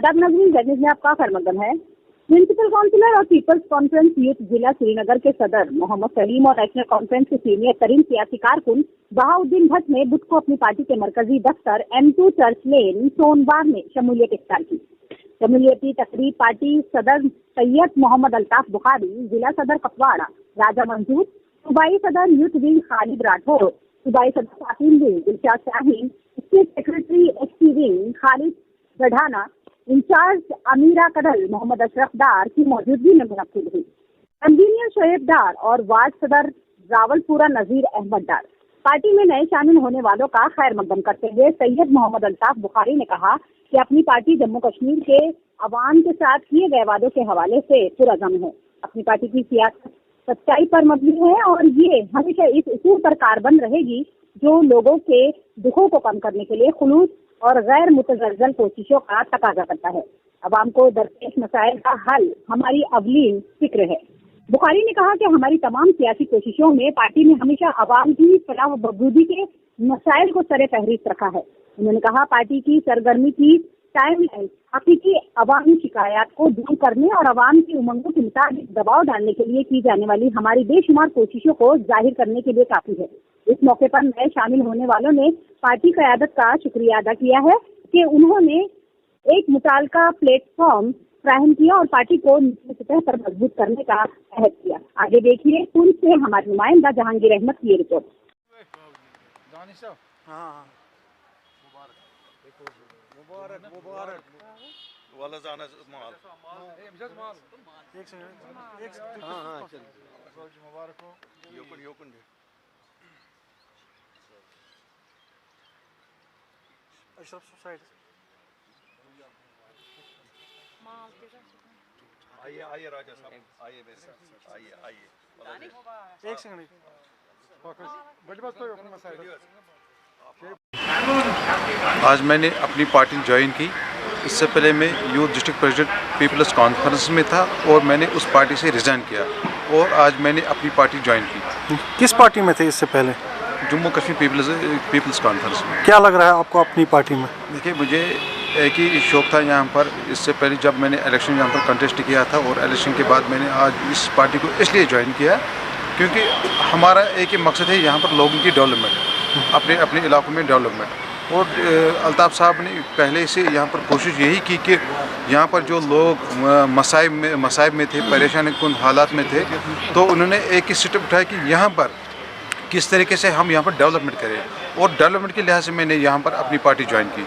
आदाब नाज़रीन, Z news में आपका खैर मकदम है। म्यूनिसिपल काउंसिलर और पीपल्स कॉन्फ्रेंस यूथ जिला श्रीनगर के सदर मोहम्मद सलीम और नेशनल कॉन्फ्रेंस के सीनियर तरीन सियासी कारकुन बहाउद्दीन भट्ट ने बुध को अपनी पार्टी के मरकजी दफ्तर M2 चर्च लेन सोनवार में शमूलियत इख्तियार की। शमूलियती तकरीब पार्टी सदर सैयद मोहम्मद अल्ताफ बुखारी, जिला सदर कपवाड़ा राजा मंसूर, सूबाई सदर यूथ विंग खालिद राठौर, सूबाई सदर फातिम wing Dilshad Shaheen, state secretary SC wing Khalid Gadhana, incharge Amira Kadal Mohammad Ashraf Dar की मौजूदगी में मुनक्किद हुई। कन्वीनर शोएब डार और वार्ड सदर रावलपुरा नजीर अहमद डार। पार्टी में नए शामिल होने वालों का खैर मकदम करते हुए सैयद मोहम्मद अल्ताफ बुखारी ने कहा कि अपनी पार्टी जम्मू कश्मीर के अवाम के साथ किए गए वादों के हवाले से पुरअज़म है। अपनी पार्टी की सियासत सच्चाई पर मबनी है और ये हमेशा इस उसूल पर कारबंद रहेगी जो लोगों के दुखों को कम करने के लिए खुलूस और गैर मुतज़लज़ल कोशिशों का तकाजा करता है। अवाम को दरपेश मसाइल का हल हमारी अवलीन फिक्र है। बुखारी ने कहा कि हमारी तमाम सियासी कोशिशों में पार्टी ने हमेशा अवाम की फलाह व बहबूदी के मसाइल को सरे फहरिस्त रखा है। उन्होंने कहा पार्टी की सरगर्मी की टाइमलाइन हकीकी अवामी शिकायत को दूर करने और अवाम की उमंगों के मुताबिक दबाव डालने के लिए की जाने वाली हमारी बेशुमार कोशिशों को जाहिर करने के लिए काफी है। इस मौके पर नए शामिल होने वालों ने पार्टी क़यादत का शुक्रिया अदा किया है कि उन्होंने एक मुताल्लिका प्लेटफॉर्म फराहम किया और पार्टी को निचली सतह पर मजबूत करने का अहद किया। आगे देखिए पुंछ से हमारे नुमाइंदा जहांगीर अहमद की रिपोर्ट। अशरफ साइड आइए राजा साहब आइए एक सेकंड आज मैंने अपनी पार्टी ज्वाइन की। इससे पहले मैं youth district president People's Conference में था और मैंने उस पार्टी से रिज़ाइन किया और आज मैंने अपनी पार्टी ज्वाइन की। किस पार्टी में थे इससे पहले? जम्मू कश्मीर पीपल्स कॉन्फ्रेंस में। क्या लग रहा है आपको अपनी पार्टी में? देखिए मुझे एक ही शौक़ था यहाँ पर। इससे पहले जब मैंने इलेक्शन यहाँ पर कंटेस्ट किया था और इलेक्शन के बाद मैंने आज इस पार्टी को इसलिए ज्वाइन किया क्योंकि हमारा एक ही मकसद है यहाँ पर लोगों की डेवलपमेंट, अपने अपने इलाकों में डेवलपमेंट। और अल्ताफ़ साहब ने पहले से यहाँ पर कोशिश यही की कि यहाँ पर जो लोग मसाइब में थे, परेशानी कुन हालात में थे, तो उन्होंने एक ही स्टेप उठाया कि यहाँ पर किस तरीके से हम यहाँ पर डेवलपमेंट करें और डेवलपमेंट के लिहाज से मैंने यहाँ पर अपनी पार्टी ज्वाइन की।